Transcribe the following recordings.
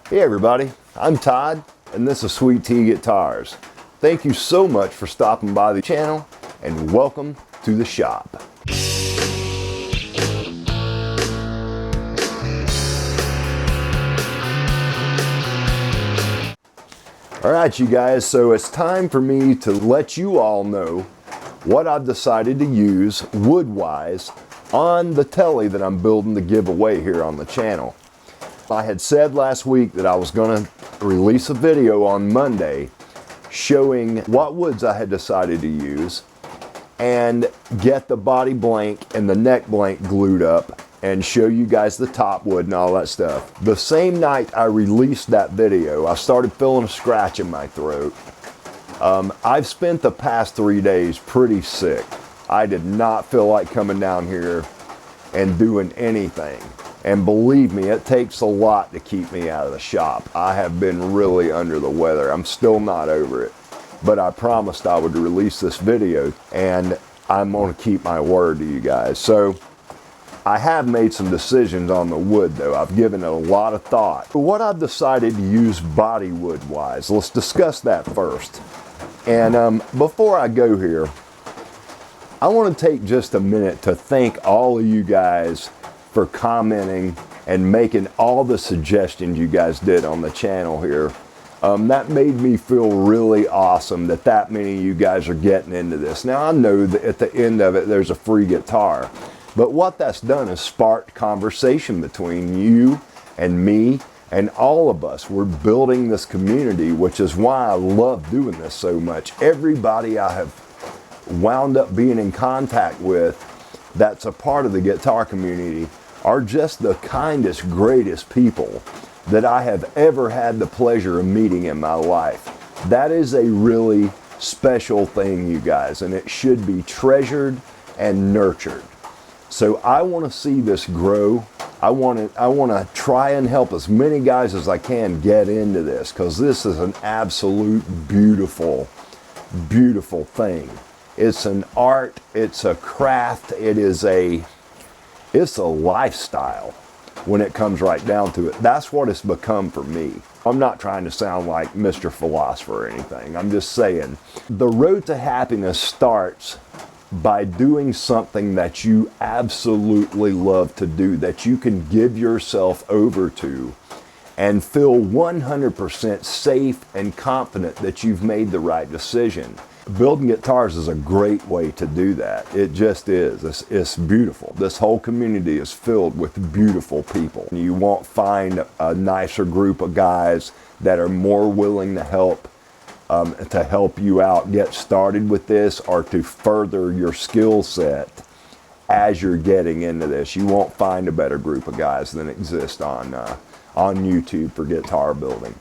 Hey everybody, I'm Todd and this is Sweet Tea Guitars. Thank you so much for stopping by the channel and welcome to the shop. Alright you guys, so it's time for me to let you all know what I've decided to use wood-wise on the telly that I'm building to give away here on the channel. I had said last week that I was going to release a video on Monday showing what woods I had decided to use and get the body blank and the neck blank glued up and show you guys the top wood and all that stuff. The same night I released that video, I started feeling a scratch in my throat. I've spent the past 3 days pretty sick. I did not feel like coming down here and doing anything. And believe me, it takes a lot to keep me out of the shop. I have been really under the weather. I'm still not over it. But I promised I would release this video, and I'm going to keep my word to you guys. So I have made some decisions on the wood, though. I've given it a lot of thought. What I've decided to use body wood-wise, let's discuss that first. And before I go here, I want to take just a minute to thank all of you guys for commenting and making all the suggestions you guys did on the channel here. That made me feel really awesome that many of you guys are getting into this. Now I know that at the end of it there's a free guitar, but what that's done is sparked conversation between you and me and all of us. We're building this community, which is why I love doing this so much. Everybody I have wound up being in contact with that's a part of the guitar community are just the kindest, greatest people that I have ever had the pleasure of meeting in my life. That is a really special thing, you guys, and it should be treasured and nurtured. So I want to see this grow. I want to try and help as many guys as I can get into this, because this is an absolute beautiful, beautiful thing. It's an art, it's a craft, it's a lifestyle when it comes right down to it. That's what it's become for me. I'm not trying to sound like Mr. Philosopher or anything. I'm just saying the road to happiness starts by doing something that you absolutely love to do, that you can give yourself over to and feel 100% safe and confident that you've made the right decision. Building guitars is a great way to do that. It just is. It's beautiful. This whole community is filled with beautiful people. You won't find a nicer group of guys that are more willing to help you out get started with this or to further your skill set as you're getting into this. You won't find a better group of guys than exist on YouTube for guitar building.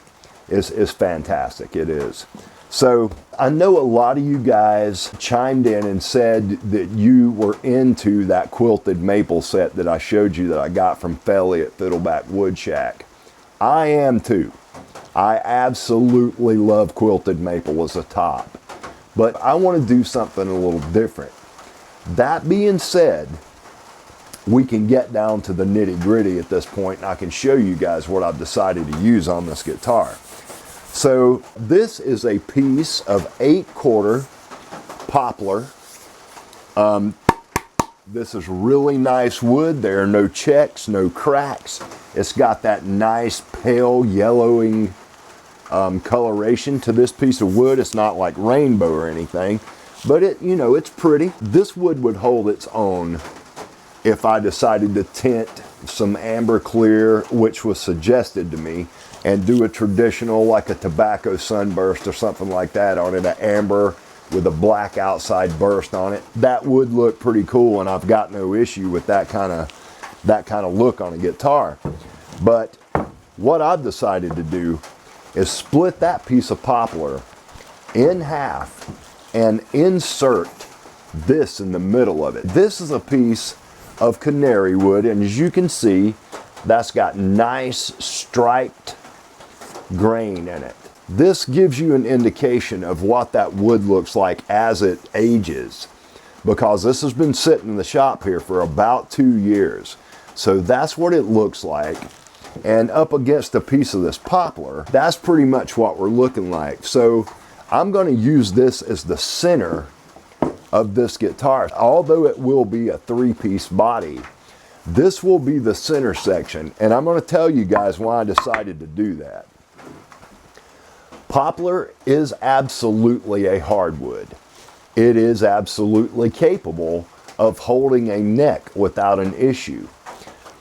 It's fantastic. It is. So I know a lot of you guys chimed in and said that you were into that quilted maple set that I showed you that I got from Felly at Fiddleback Wood Shack. I am too. I absolutely love quilted maple as a top, but I want to do something a little different. That being said, we can get down to the nitty-gritty at this point, and I can show you guys what I've decided to use on this guitar. So this is a piece of 8/4 poplar. This is really nice wood. There are no checks, no cracks. It's got that nice pale yellowing coloration to this piece of wood. It's not like rainbow or anything, but it's pretty. This wood would hold its own if I decided to tint some amber clear, which was suggested to me, and do a traditional, like a tobacco sunburst or something like that on it, an amber with a black outside burst on it. That would look pretty cool, and I've got no issue with that kind of look on a guitar. But what I've decided to do is split that piece of poplar in half and insert this in the middle of it. This is a piece of canary wood, and as you can see, that's got nice striped grain in it. This gives you an indication of what that wood looks like as it ages, because this has been sitting in the shop here for about 2 years. So that's what it looks like. and up against a piece of this poplar, that's pretty much what we're looking like. So I'm going to use this as the center of this guitar. Although it will be a 3-piece body, this will be the center section, and I'm going to tell you guys why I decided to do that. Poplar is absolutely a hardwood. It is absolutely capable of holding a neck without an issue.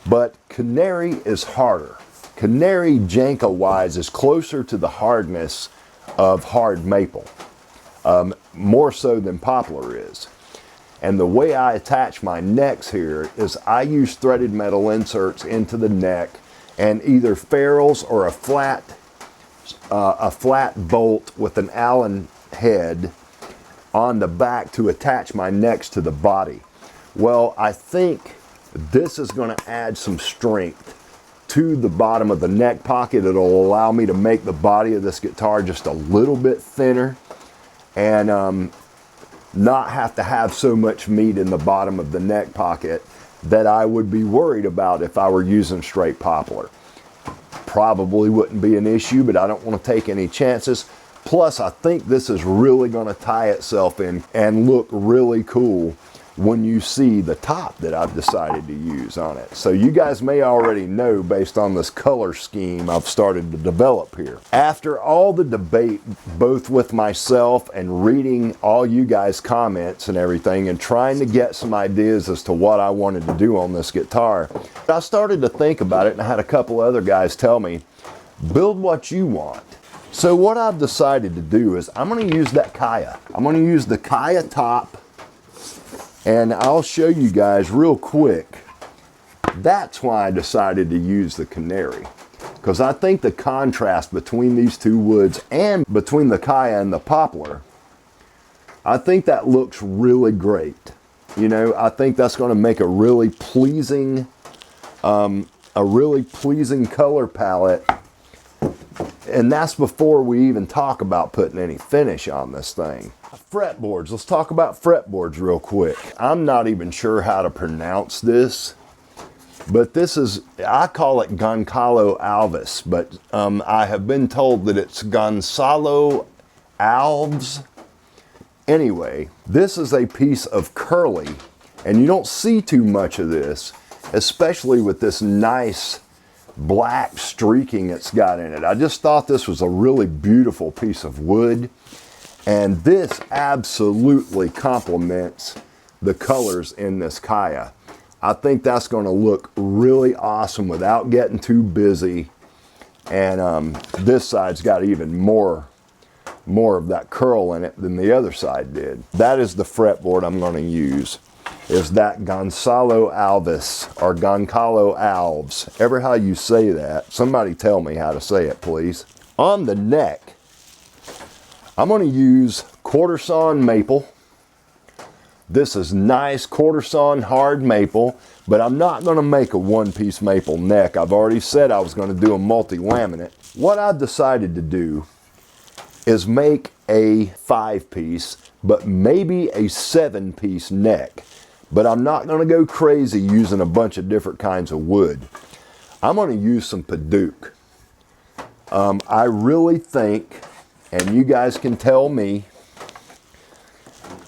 But canary is harder. Canary, Janka-wise, is closer to the hardness of hard maple, more so than poplar is. And the way I attach my necks here is I use threaded metal inserts into the neck and either ferrules or a flat bolt with an Allen head on the back to attach my necks to the body. Well, I think this is going to add some strength to the bottom of the neck pocket. It'll allow me to make the body of this guitar just a little bit thinner and not have to have so much meat in the bottom of the neck pocket that I would be worried about if I were using straight poplar. Probably wouldn't be an issue, but I don't want to take any chances. Plus, I think this is really going to tie itself in and look really cool when you see the top that I've decided to use on it. So you guys may already know based on this color scheme I've started to develop here. After all the debate, both with myself and reading all you guys' comments and everything and trying to get some ideas as to what I wanted to do on this guitar, I started to think about it, and I had a couple other guys tell me, build what you want. So what I've decided to do is I'm going to use that Kaya. I'm going to use the Kaya top, and I'll show you guys real quick. That's why I decided to use the canary, because I think the contrast between these two woods and between the Kaya and the poplar, I think that looks really great. You know, I think that's going to make a really pleasing color palette. And that's before we even talk about putting any finish on this thing. Fretboards. Let's talk about fretboards real quick. I'm not even sure how to pronounce this, but this is, I call it Goncalo Alves, but I have been told that it's Gonzalo Alves. Anyway, this is a piece of curly, and you don't see too much of this, especially with this nice black streaking it's got in it. I just thought this was a really beautiful piece of wood, and this absolutely complements the colors in this Kaya. I think that's going to look really awesome without getting too busy, and this side's got even more of that curl in it than the other side did. That is the fretboard I'm going to use. Is that Gonzalo Alves, or Goncalo Alves, ever how you say that. Somebody tell me how to say it, please. On the neck, I'm going to use quarter sawn maple. This is nice quarter sawn hard maple, but I'm not going to make a one-piece maple neck. I've already said I was going to do a multi-laminate. What I've decided to do is make a 5-piece, but maybe a 7-piece neck. But I'm not going to go crazy using a bunch of different kinds of wood. I'm going to use some Padauk. I really think, and you guys can tell me,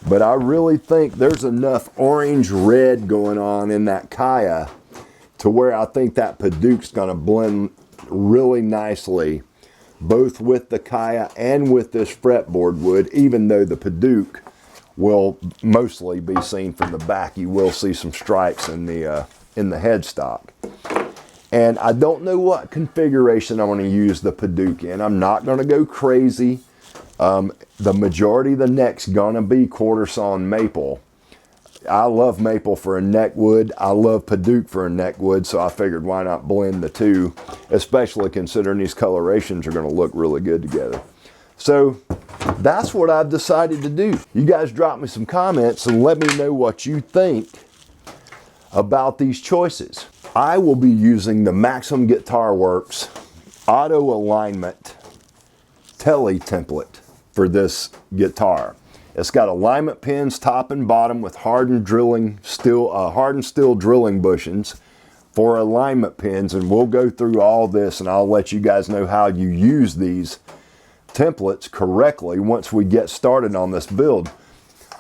but I really think there's enough orange-red going on in that Kaya to where I think that Padauk's going to blend really nicely, both with the Kaya and with this fretboard wood, even though the Padauk will mostly be seen from the back. You will see some stripes in the headstock. And I don't know what configuration I'm going to use the Padauk in. I'm not going to go crazy. The majority of the neck's going to be quarter sawn maple. I love maple for a neck wood. I love Padauk for a neck wood, so I figured why not blend the two, especially considering these colorations are going to look really good together. So that's what I've decided to do. You guys drop me some comments and let me know what you think about these choices. I will be using the Maxim Guitar Works Auto Alignment Tele template for this guitar. It's got alignment pins top and bottom with hardened steel drilling bushings for alignment pins, and we'll go through all this and I'll let you guys know how you use these templates correctly once we get started on this build.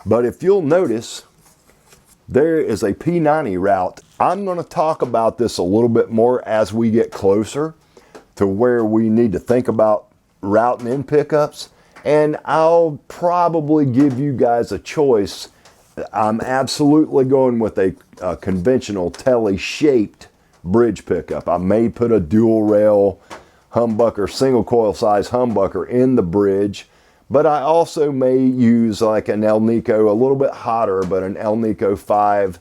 But if you'll notice, there is a P90 route. I'm going to talk about this a little bit more as we get closer to where we need to think about routing in pickups, and I'll probably give you guys a choice. I'm absolutely going with a conventional Tele shaped bridge pickup. I may put a dual rail humbucker, single coil size humbucker in the bridge, but I also may use like an El Nico, a little bit hotter, but an El Nico 5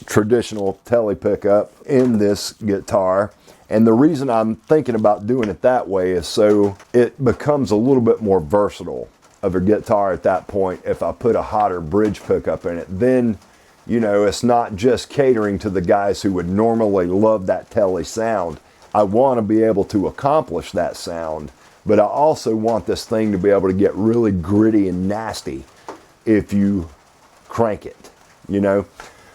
traditional Tele pickup in this guitar. And the reason I'm thinking about doing it that way is so it becomes a little bit more versatile of a guitar at that point. If I put a hotter bridge pickup in it, then, you know, it's not just catering to the guys who would normally love that Tele sound. I want to be able to accomplish that sound, but I also want this thing to be able to get really gritty and nasty if you crank it, you know.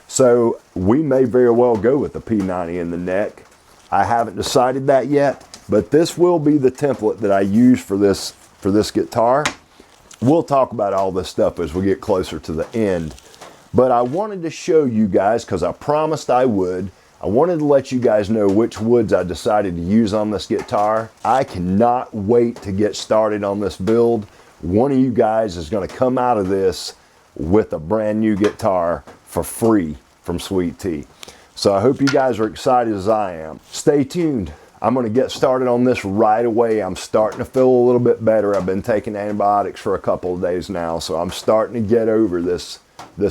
So we may very well go with the P90 in the neck. I haven't decided that yet, but this will be the template that I use for this guitar. We'll talk about all this stuff as we get closer to the end. But I wanted to show you guys, because I promised I would, I wanted to let you guys know which woods I decided to use on this guitar. I cannot wait to get started on this build. One of you guys is going to come out of this with a brand new guitar for free from Sweet Tea. So I hope you guys are excited as I am. Stay tuned. I'm going to get started on this right away. I'm starting to feel a little bit better. I've been taking antibiotics for a couple of days now, so I'm starting to get over this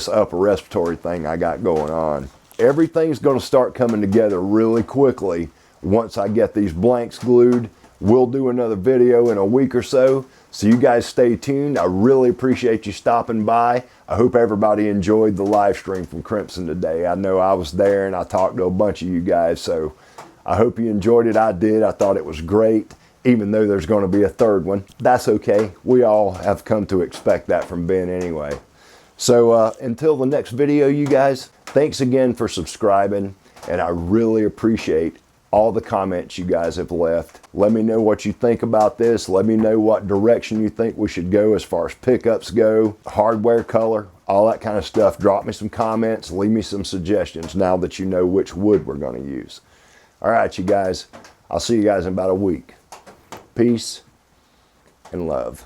upper respiratory thing I got going on. Everything's going to start coming together really quickly once I get these blanks glued. We'll do another video in a week or so, so you guys stay tuned. I really appreciate you stopping by. I hope everybody enjoyed the live stream from Crimson today. I know I was there and I talked to a bunch of you guys, so I hope you enjoyed it. I did. I thought it was great, even though there's going to be a third one. That's okay. We all have come to expect that from Ben anyway. So until the next video, you guys, thanks again for subscribing, and I really appreciate all the comments you guys have left. Let me know what you think about this. Let me know what direction you think we should go as far as pickups go, hardware color, all that kind of stuff. Drop me some comments, leave me some suggestions now that you know which wood we're going to use. All right, you guys, I'll see you guys in about a week. Peace and love.